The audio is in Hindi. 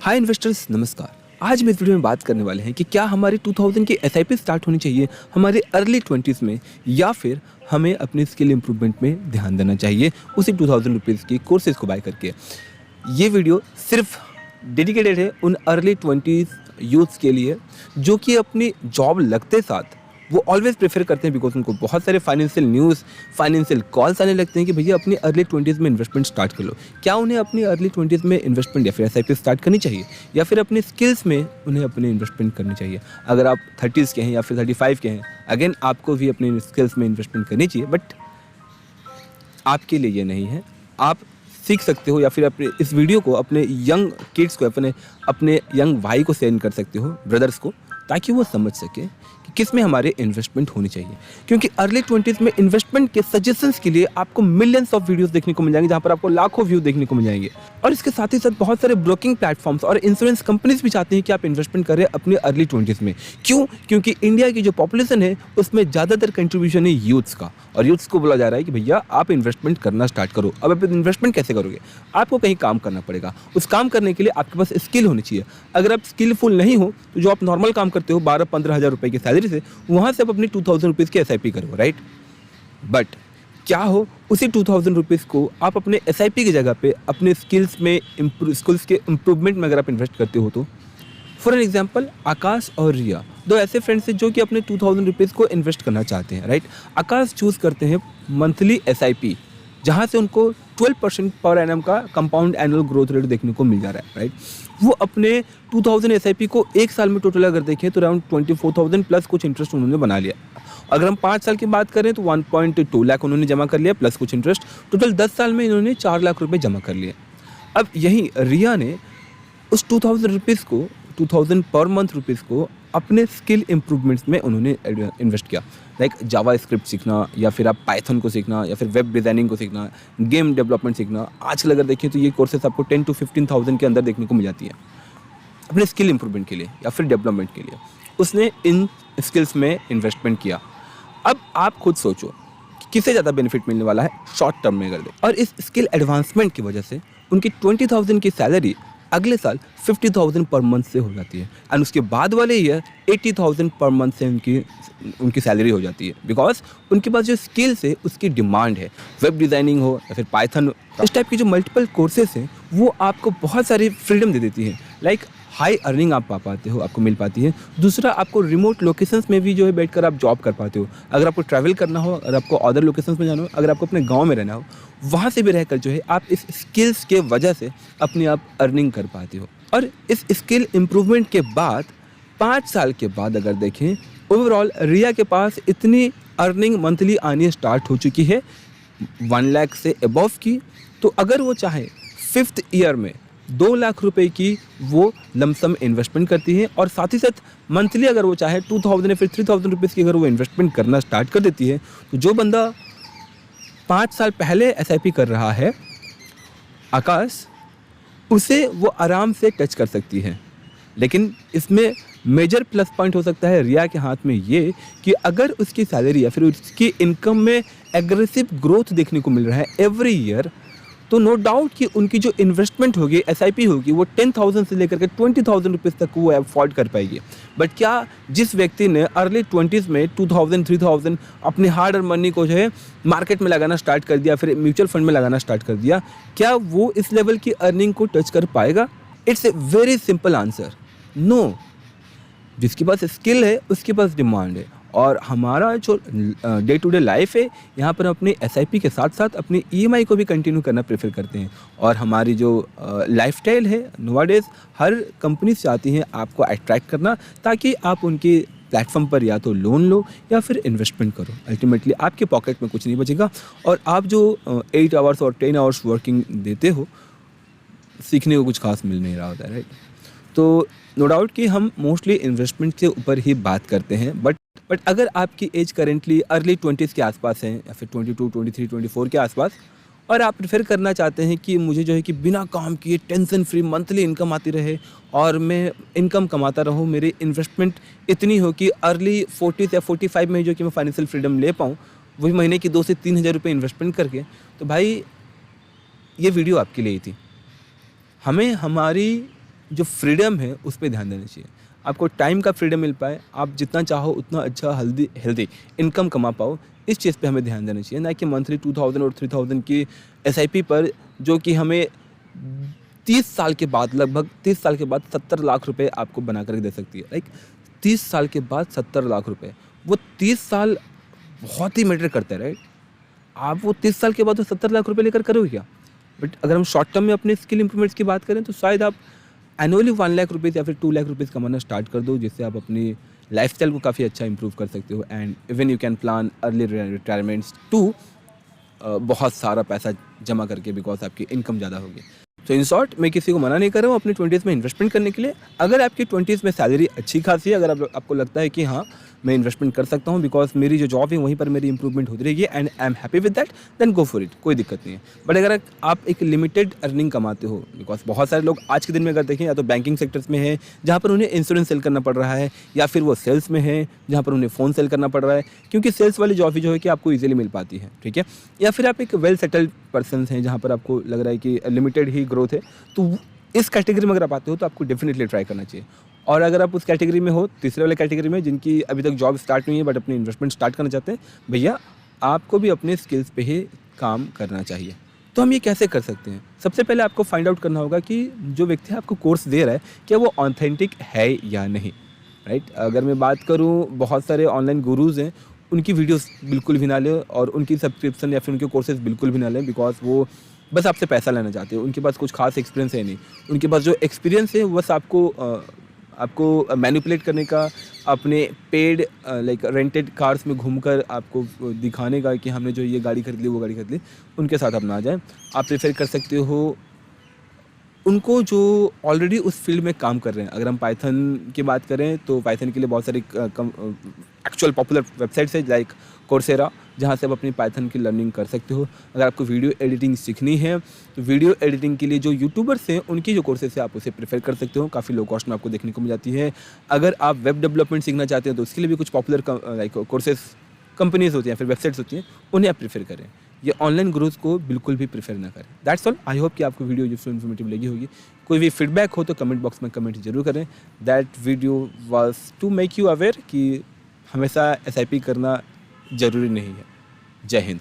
हाय इन्वेस्टर्स, नमस्कार। आज हम इस वीडियो में बात करने वाले हैं कि क्या हमारी 2000 की एसआईपी स्टार्ट होनी चाहिए हमारे अर्ली 20s में, या फिर हमें अपनी स्किल इंप्रूवमेंट में ध्यान देना चाहिए उसी 2000 रुपीज़ की कोर्सेज को बाय करके। ये वीडियो सिर्फ डेडिकेटेड है उन अर्ली 20s यूथ्स के लिए जो कि अपनी जॉब लगते साथ वो ऑलवेज प्रेफर करते हैं, बिकॉज उनको बहुत सारे फाइनेंशियल न्यूज़, फाइनेंशियल कॉल्स आने लगते हैं कि भैया अपनी अर्ली 20s में इन्वेस्टमेंट स्टार्ट कर लो। क्या उन्हें अपनी अर्ली 20s में इन्वेस्टमेंट या फिर एसआईपी स्टार्ट करनी चाहिए, या फिर अपनी स्किल्स में उन्हें अपनी इन्वेस्टमेंट करनी चाहिए? अगर आप 30s के हैं या फिर 35 के हैं, अगेन आपको भी अपनी स्किल्स में इन्वेस्टमेंट करनी चाहिए, बट आपके लिए ये नहीं है। आप सीख सकते हो या फिर अपने इस वीडियो को अपने यंग किड्स को, अपने यंग भाई को सेंड कर सकते हो, ब्रदर्स को, ताकि वो समझ सके कि किस में हमारे इन्वेस्टमेंट होनी चाहिए। क्योंकि अर्ली 20s में इन्वेस्टमेंट के सजेशंस के लिए आपको मिलियंस ऑफ वीडियोस देखने को मिल जाएंगे, जहां पर आपको लाखों व्यू देखने को मिल जाएंगे। और इसके साथ ही साथ बहुत सारे ब्रोकिंग प्लेटफॉर्म्स और इंश्योरेंस कंपनीज भी चाहते हैं कि आप इन्वेस्टमेंट करें अपने अर्ली 20s में। क्यों? क्योंकि इंडिया की जो पॉपुलेशन है उसमें ज़्यादातर कंट्रीब्यूशन है यूथ्स का, और यूथ्स को बोला जा रहा है कि भैया आप इन्वेस्टमेंट करना स्टार्ट करो। अब आप इन्वेस्टमेंट कैसे करोगे? आपको कहीं काम करना पड़ेगा। उस काम करने के लिए आपके पास स्किल होनी चाहिए। अगर आप स्किलफुल नहीं हो तो जो आप नॉर्मल काम करते हो 12-15 हज़ार रुपये की सैलरी से, वहाँ से आप अपनी 2000 रुपीज़ की एसआईपी करो, राइट? बट क्या हो, उसी 2000 रुपीज़ को आप अपने एसआईपी की जगह पे अपने स्किल्स के इम्प्रूवमेंट में अगर आप इन्वेस्ट करते हो तो, फॉर एन एग्जाम्पल, आकाश और रिया दो ऐसे फ्रेंड्स हैं जो कि अपने 2000 रुपीज़ को इन्वेस्ट करना चाहते हैं, राइट? आकाश चूज़ करते हैं मंथली एसआईपी, जहाँ से उनको 12% पर एनम का कंपाउंड एनुअल ग्रोथ रेट देखने को मिल जा रहा है, राइट? वो अपने 2000 एसआईपी को एक साल में टोटल अगर देखें तो अराउंड 24,000 प्लस कुछ इंटरेस्ट उन्होंने बना लिया। अगर हम 5 साल की बात करें तो 1.2 लाख उन्होंने जमा कर लिया प्लस कुछ इंटरेस्ट। टोटल 10 साल में इन्होंने 4 लाख रुपये जमा कर लिए। अब यही रिया ने उस 2000 रुपीज़ को, 2000 पर मंथ रुपीज़ को अपने स्किल इम्प्रूवमेंट्स में उन्होंने इन्वेस्ट किया। लाइक जावा स्क्रिप्ट सीखना, या फिर आप पाइथन को सीखना, या फिर वेब डिज़ाइनिंग को सीखना, गेम डेवलपमेंट सीखना। आजकल अगर देखें तो ये कोर्सेस आपको 10 to 15,000 के अंदर देखने को मिल जाती है अपने स्किल इंप्रूवमेंट के लिए या फिर डेवलपमेंट के लिए। उसने इन स्किल्स में इन्वेस्टमेंट किया। अब आप खुद सोचो कि किससे ज़्यादा बेनिफिट मिलने वाला है शॉर्ट टर्म में अगर दे। और इस स्किल एडवांसमेंट की वजह से उनकी 20,000 की सैलरी अगले साल 50,000 पर मंथ से हो जाती है, एंड उसके बाद वाले ईयर 80,000 पर मंथ से उनकी सैलरी हो जाती है। बिकॉज उनके पास जो स्किल्स है उसकी डिमांड है। वेब डिज़ाइनिंग हो या फिर पाइथन, इस टाइप की जो मल्टीपल कोर्सेस हैं वो आपको बहुत सारी फ्रीडम दे देती है। लाइक हाई अर्निंग आप पा पाते हो, आपको मिल पाती है। दूसरा, आपको रिमोट लोकेशंस में भी जो है बैठकर आप जॉब कर पाते हो। अगर आपको ट्रैवल करना हो, अगर आपको अदर लोकेशंस में जाना हो, अगर आपको अपने गांव में रहना हो, वहाँ से भी रहकर जो है आप इस स्किल्स के वजह से अपने आप अर्निंग कर पाते हो। और इस स्किल इम्प्रूवमेंट के बाद 5 साल के बाद अगर देखें, ओवरऑल रिया के पास इतनी अर्निंग मंथली आनी स्टार्ट हो चुकी है 1 लाख से अबव की। तो अगर वो चाहे 5th ईयर में 2 लाख रुपए की वो लमसम इन्वेस्टमेंट करती है, और साथ ही साथ मंथली अगर वो चाहे 2000 या फिर 3000 रुपीज़ की अगर वो इन्वेस्टमेंट करना स्टार्ट कर देती है, तो जो बंदा 5 साल पहले एसआईपी कर रहा है, आकाश, उसे वो आराम से टच कर सकती है। लेकिन इसमें मेजर प्लस पॉइंट हो सकता है रिया के हाथ में ये कि अगर उसकी सैलरी या फिर उसकी इनकम में एग्रेसिव ग्रोथ देखने को मिल रहा है एवरी ईयर, तो नो डाउट कि उनकी जो इन्वेस्टमेंट होगी, एसआईपी होगी, वो 10,000 से लेकर के 20,000 रुपीज़ तक वो अफोर्ड कर पाएगी। बट क्या जिस व्यक्ति ने अर्ली 20s में 2,000, 3,000 अपनी हार्ड अर्न मनी को जो है मार्केट में लगाना स्टार्ट कर दिया, फिर म्यूचुअल फंड में लगाना स्टार्ट कर दिया, क्या वो इस लेवल की अर्निंग को टच कर पाएगा? It's a very simple answer, no. जिसके पास स्किल है उसके पास डिमांड है। और हमारा जो डे टू डे लाइफ है, यहाँ पर हम अपनी एसआईपी के साथ साथ अपनी ईएमआई को भी कंटिन्यू करना प्रेफर करते हैं। और हमारी जो लाइफस्टाइल है नोवाडेज, हर कंपनी चाहती हैं आपको अट्रैक्ट करना, ताकि आप उनके प्लेटफॉर्म पर या तो लोन लो या फिर इन्वेस्टमेंट करो। अल्टीमेटली आपके पॉकेट में कुछ नहीं बचेगा, और आप जो 8 आवर्स और 10 आवर्स वर्किंग देते हो, सीखने को कुछ खास मिल नहीं रहा होता है, राइट? तो नो डाउट कि हम मोस्टली इन्वेस्टमेंट के ऊपर ही बात करते हैं, बट अगर आपकी एज करेंटली अर्ली 20s के आसपास है, या फिर 22, 23, 24 के आसपास, और आप प्रेफर करना चाहते हैं कि मुझे जो है कि बिना काम किए टेंशन फ्री मंथली इनकम आती रहे, और मैं इनकम कमाता रहूँ, मेरी इन्वेस्टमेंट इतनी हो कि अर्ली 40s या 45 में जो कि मैं फाइनेंशियल फ्रीडम ले पाऊँ, वही महीने की 2 से 3 हज़ार रुपये इन्वेस्टमेंट करके, तो भाई ये वीडियो आपके लिए ही थी। हमें हमारी जो फ्रीडम है उस पे ध्यान देना चाहिए। आपको टाइम का फ्रीडम मिल पाए, आप जितना चाहो उतना अच्छा हेल्दी इनकम कमा पाओ, इस चीज़ पे हमें ध्यान देना चाहिए, ना कि मंथली 2000 और 3000 की एसआईपी पर, जो कि हमें 30 साल के बाद, लगभग 30 साल के बाद 70 लाख रुपए आपको बना कर दे सकती है। लाइक 30 साल के बाद 70 लाख रुपए, वो 30 साल बहुत ही मैटर करते हैं, राइट? आप वो 30 साल के बाद वो 70 लाख रुपए लेकर करोगे क्या? बट अगर हम शॉर्ट टर्म में अपने स्किल इंप्रूवमेंट्स की बात करें तो शायद आप एनुअली 1 लाख रुपीज़ या फिर 2 लाख रुपीज़ कमाना स्टार्ट कर दो, जिससे आप अपनी लाइफस्टाइल को काफ़ी अच्छा इंप्रूव कर सकते हो। And even you can plan early retirements too, बहुत सारा पैसा जमा करके, बिकॉज आपकी इनकम ज़्यादा होगी। तो इन शॉर्ट, मैं किसी को मना नहीं कर रहा हूँ अपनी 20s में इन्वेस्टमेंट करने के लिए। अगर आपकी 20s में सैलरी अच्छी खासी है, अगर आपको लगता है कि हाँ मैं इन्वेस्टमेंट कर सकता हूँ बिकॉज मेरी जो जॉब है वहीं पर मेरी इंप्रूवमेंट होती रहेगी and I am happy with that, then go for it, कोई दिक्कत नहीं है। बट अगर आप एक लिमिटेड अर्निंग कमाते हो, बिकॉज बहुत सारे लोग आज के दिन में अगर देखें, या तो बैंकिंग सेक्टर्स में है जहाँ पर उन्हें इंश्योरेंस सेल करना पड़ रहा है, या फिर वो सेल्स में है जहाँ पर उन्हें फ़ोन सेल करना पड़ रहा है, क्योंकि सेल्स वाली जॉब ही जो है कि आपको ईजिली मिल पाती है, ठीक है। या फिर आप एक वेल सेटल्ड पर्सन हैं जहाँ पर आपको लग रहा है कि लिमिटेड ही ग्रोथ है, तो इस कैटेगरी में अगर आप आते हो तो आपको डेफिनेटली ट्राई करना चाहिए। और अगर आप उस कैटेगरी में हो, तीसरे वाले कैटेगरी में, जिनकी अभी तक जॉब स्टार्ट नहीं है बट अपनी इन्वेस्टमेंट स्टार्ट करना चाहते हैं, भैया आपको भी अपने स्किल्स पे ही काम करना चाहिए। तो हम ये कैसे कर सकते हैं? सबसे पहले आपको फाइंड आउट करना होगा कि जो व्यक्ति आपको कोर्स दे रहा है क्या वो ऑथेंटिक है या नहीं, राइट? अगर मैं बात करूँ, बहुत सारे ऑनलाइन गुरुज़ हैं, उनकी वीडियोस बिल्कुल भी ना लें और उनकी सब्सक्रिप्शन या फिर उनके कोर्सेज बिल्कुल भी ना लें, बिकॉज वो बस आपसे पैसा लेना चाहते हैं। उनके पास कुछ खास एक्सपीरियंस है नहीं। उनके पास जो एक्सपीरियंस है वो बस आपको मैनिपुलेट करने का, अपने पेड लाइक रेंटेड कार्स में घूमकर आपको दिखाने का कि हमने जो ये गाड़ी खरीद ली, वो गाड़ी खरीद ली। उनके साथ आप ना जाएं। आप प्रेफर कर सकते हो उनको जो ऑलरेडी उस फील्ड में काम कर रहे हैं। अगर हम पाइथन की बात करें तो पाइथन के लिए बहुत सारी एक्चुअल पॉपुलर वेबसाइट्स है लाइक कोर्सेरा, जहाँ से आप अपनी पाइथन की लर्निंग कर सकते हो। अगर आपको वीडियो एडिटिंग सीखनी है तो वीडियो एडिटिंग के लिए जो यूट्यूबर्स हैं उनकी जो कोर्सेस है आप उसे प्रेफर कर सकते हो, काफ़ी लो कॉस्ट में आपको देखने को मिल जाती है। अगर आप वेब डेवलपमेंट सीखना चाहते हैं तो उसके लिए भी कुछ पॉपुलर लाइक कोर्सेस कंपनीज होती हैं, फिर वेबसाइट्स होती हैं, उन्हें आप प्रेफर करें। ये ऑनलाइन ग्रोथ को बिल्कुल भी प्रेफर ना करें। That's all. आई होप कि आपको वीडियो यूजफुल इन्फॉर्मेटिव लगी होगी। कोई भी फीडबैक हो तो कमेंट बॉक्स में कमेंट जरूर करें। That video was to make you aware कि हमेशा SIP करना ज़रूरी नहीं है। जय हिंद।